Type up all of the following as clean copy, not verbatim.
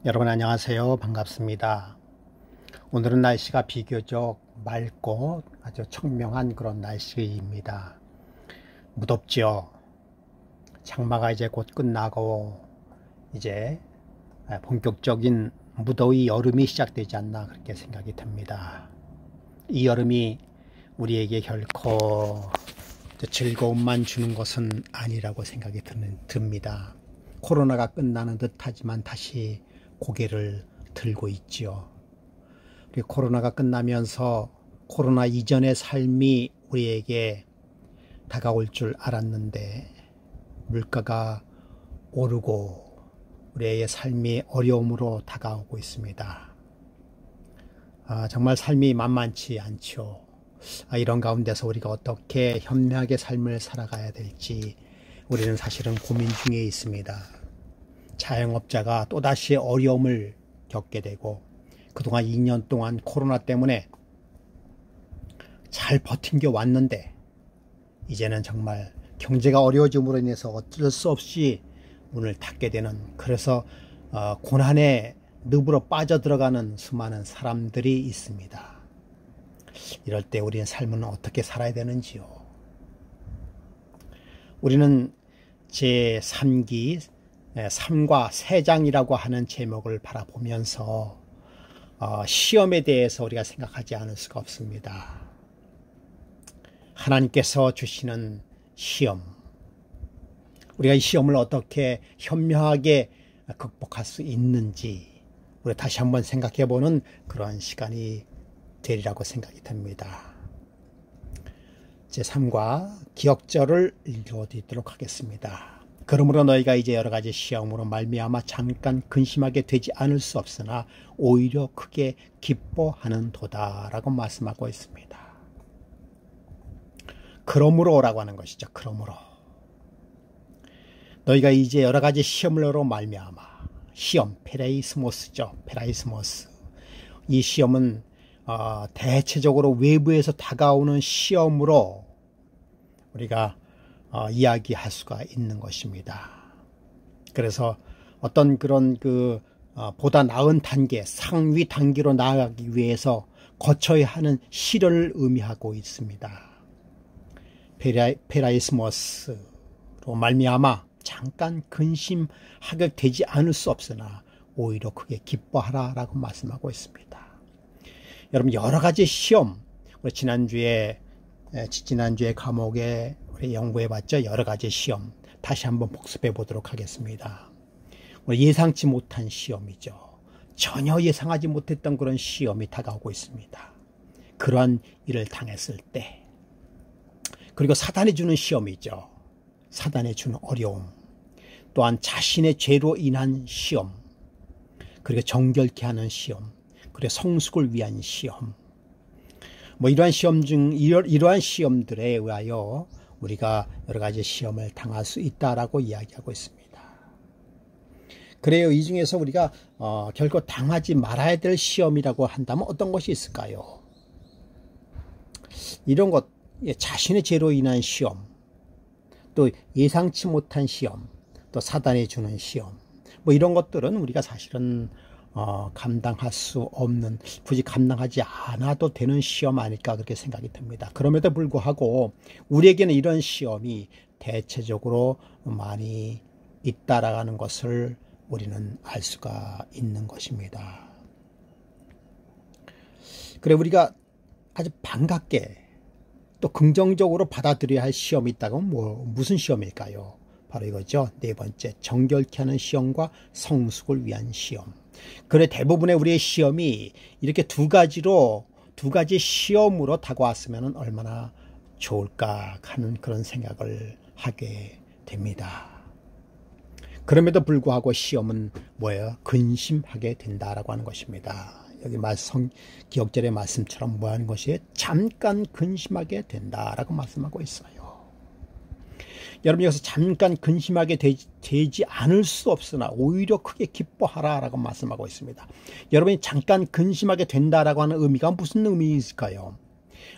여러분 안녕하세요. 반갑습니다. 오늘은 날씨가 비교적 맑고 아주 청명한 그런 날씨입니다. 무덥죠. 장마가 이제 곧 끝나고 이제 본격적인 무더위 여름이 시작되지 않나 그렇게 생각이 듭니다. 이 여름이 우리에게 결코 즐거움만 주는 것은 아니라고 생각이 듭니다. 코로나가 끝나는 듯 하지만 다시 고개를 들고 있지요. 코로나가 끝나면서 코로나 이전의 삶이 우리에게 다가올 줄 알았는데 물가가 오르고 우리의 삶이 어려움으로 다가오고 있습니다. 정말 삶이 만만치 않죠. 이런 가운데서 우리가 어떻게 현명하게 삶을 살아가야 될지 우리는 사실은 고민 중에 있습니다. 자영업자가 또다시 어려움을 겪게 되고 그동안 2년 동안 코로나 때문에 잘 버틴겨 왔는데 이제는 정말 경제가 어려워짐으로 인해서 어쩔 수 없이 문을 닫게 되는, 그래서 고난의 늪으로 빠져들어가는 수많은 사람들이 있습니다. 이럴 때 우리는 삶은 어떻게 살아야 되는지요? 우리는 제3기 3과 세장이라고 하는 제목을 바라보면서 시험에 대해서 우리가 생각하지 않을 수가 없습니다. 하나님께서 주시는 시험, 우리가 이 시험을 어떻게 현명하게 극복할 수 있는지 우리 다시 한번 생각해보는 그런 시간이 되리라고 생각이 듭니다. 제3과 기억절을 읽어드리도록 하겠습니다. 그러므로 너희가 이제 여러 가지 시험으로 말미암아 잠깐 근심하게 되지 않을 수 없으나 오히려 크게 기뻐하는도다 라고 말씀하고 있습니다. 그러므로라고 하는 것이죠. 그러므로 너희가 이제 여러 가지 시험으로 말미암아, 시험 페라이스모스죠. 페라이스모스. 이 시험은 대체적으로 외부에서 다가오는 시험으로 우리가 이야기할 수가 있는 것입니다. 그래서 어떤 그런 보다 나은 단계, 상위 단계로 나아가기 위해서 거쳐야 하는 시련을 의미하고 있습니다. 페라이스모스로 말미암아 잠깐 근심하게 되지 않을 수 없으나 오히려 크게 기뻐하라 라고 말씀하고 있습니다. 여러분, 여러 가지 시험, 우리 지난주에 과목에 우리 연구해 봤죠. 여러 가지 시험 다시 한번 복습해 보도록 하겠습니다. 우리 예상치 못한 시험이죠. 전혀 예상하지 못했던 그런 시험이 다가오고 있습니다. 그러한 일을 당했을 때, 그리고 사단이 주는 시험이죠. 사단이 주는 어려움, 또한 자신의 죄로 인한 시험, 그리고 정결케 하는 시험, 그리고 성숙을 위한 시험, 이러한 시험들에 의하여 우리가 여러 가지 시험을 당할 수 있다라고 이야기하고 있습니다. 그래요. 이 중에서 우리가 결코 당하지 말아야 될 시험이라고 한다면 어떤 것이 있을까요? 이런 것, 자신의 죄로 인한 시험, 또 예상치 못한 시험, 또 사단이 주는 시험, 이런 것들은 우리가 사실은 감당할 수 없는, 굳이 감당하지 않아도 되는 시험 아닐까 그렇게 생각이 듭니다. 그럼에도 불구하고 우리에게는 이런 시험이 대체적으로 많이 있다라는 것을 우리는 알 수가 있는 것입니다. 그래, 우리가 아주 반갑게 또 긍정적으로 받아들여야 할 시험이 있다고 무슨 시험일까요? 바로 이거죠. 네 번째, 정결케 하는 시험과 성숙을 위한 시험. 그래, 대부분의 우리의 시험이 이렇게 두 가지 시험으로 다가왔으면 얼마나 좋을까 하는 그런 생각을 하게 됩니다. 그럼에도 불구하고 시험은 뭐예요? 근심하게 된다라고 하는 것입니다. 여기 기억절의 말씀처럼 뭐 하는 것이 잠깐 근심하게 된다라고 말씀하고 있어요. 여러분, 여기서 잠깐 근심하게 되지 않을 수 없으나 오히려 크게 기뻐하라 라고 말씀하고 있습니다. 여러분이 잠깐 근심하게 된다라고 하는 의미가 무슨 의미일까요?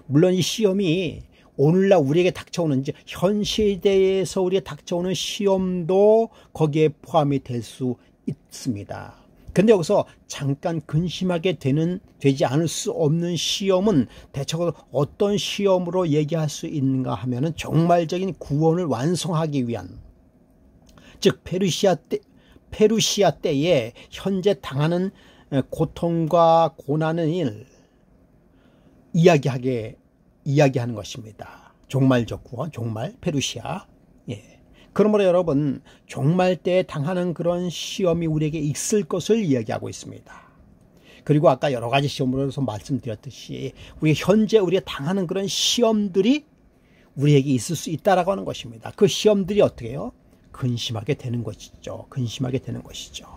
물론 이 시험이 오늘날 우리에게 닥쳐오는, 현 시대에서 우리에게 닥쳐오는 시험도 거기에 포함이 될 수 있습니다. 근데 여기서 잠깐 근심하게 되지 않을 수 없는 시험은 대체적으로 어떤 시험으로 얘기할 수 있는가 하면은 종말적인 구원을 완성하기 위한, 즉 페루시아 때에 현재 당하는 고통과 고난을 이야기하는 것입니다. 종말적 구원, 종말, 페루시아. 예. 그러므로 여러분, 종말 때에 당하는 그런 시험이 우리에게 있을 것을 이야기하고 있습니다. 그리고 아까 여러 가지 시험으로서 말씀드렸듯이 현재 우리가 당하는 그런 시험들이 우리에게 있을 수 있다라고 하는 것입니다. 그 시험들이 어떻게 해요? 근심하게 되는 것이죠. 근심하게 되는 것이죠.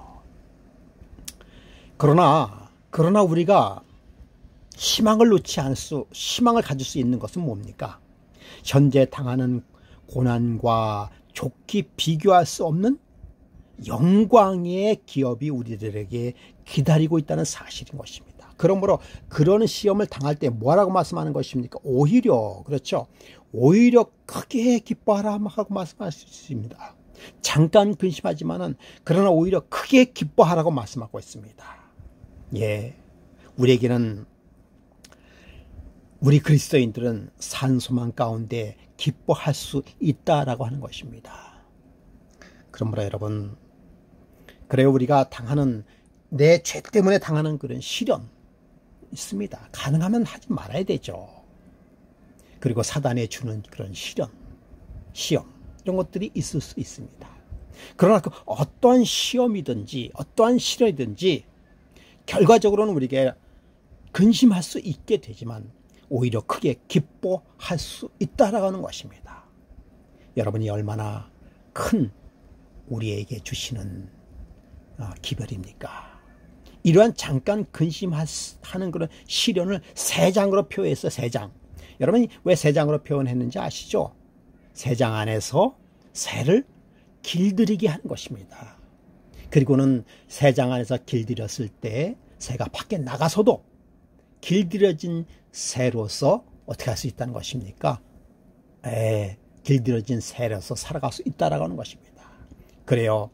그러나 우리가 희망을 가질 수 있는 것은 뭡니까? 현재 당하는 고난과 좋게 비교할 수 없는 영광의 기업이 우리들에게 기다리고 있다는 사실인 것입니다. 그러므로 그런 시험을 당할 때 뭐라고 말씀하는 것입니까? 오히려, 그렇죠, 오히려 크게 기뻐하라 하고 말씀할 수 있습니다. 잠깐 근심하지만은 그러나 오히려 크게 기뻐하라고 말씀하고 있습니다. 예, 우리에게는, 우리 그리스도인들은 산소망 가운데 기뻐할 수 있다라고 하는 것입니다. 그러므로 여러분, 그래요, 우리가 당하는, 내 죄 때문에 당하는 그런 시련 있습니다. 가능하면 하지 말아야 되죠. 그리고 사단이 주는 그런 시험, 이런 것들이 있을 수 있습니다. 그러나 그 어떠한 시험이든지 어떠한 시련이든지 결과적으로는 우리에게 근심할 수 있게 되지만 오히려 크게 기뻐할 수 있다라고 하는 것입니다. 여러분이 얼마나 큰 우리에게 주시는 기별입니까? 이러한 잠깐 근심하는 그런 시련을 3장으로 표현했어요. 3장. 여러분이 왜 3장으로 표현했는지 아시죠? 3장 안에서 새를 길들이게 하는 것입니다. 그리고는 3장 안에서 길들였을 때 새가 밖에 나가서도 길들여진 새로서 어떻게 할 수 있다는 것입니까? 길들여진 새로서 살아갈 수 있다라고 하는 것입니다. 그래요,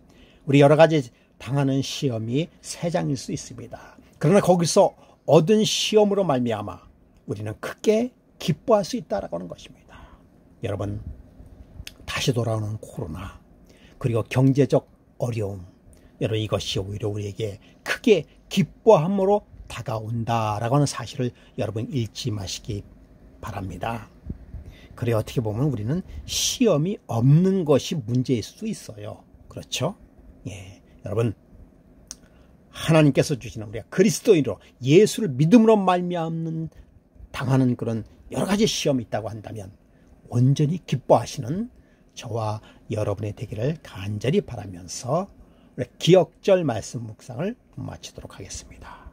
우리 여러 가지 당하는 시험이 3장일 수 있습니다. 그러나 거기서 얻은 시험으로 말미암아 우리는 크게 기뻐할 수 있다라고 하는 것입니다. 여러분, 다시 돌아오는 코로나, 그리고 경제적 어려움, 여러분, 이것이 오히려 우리에게 크게 기뻐함으로 다가온다라고 하는 사실을 여러분 잊지 마시기 바랍니다. 그래, 어떻게 보면 우리는 시험이 없는 것이 문제일 수도 있어요. 그렇죠? 예, 여러분, 하나님께서 주시는 우리가 그리스도인으로 예수를 믿음으로 말미암는 당하는 그런 여러 가지 시험이 있다고 한다면 온전히 기뻐하시는 저와 여러분의 되기를 간절히 바라면서 우리 기억절 말씀 묵상을 마치도록 하겠습니다.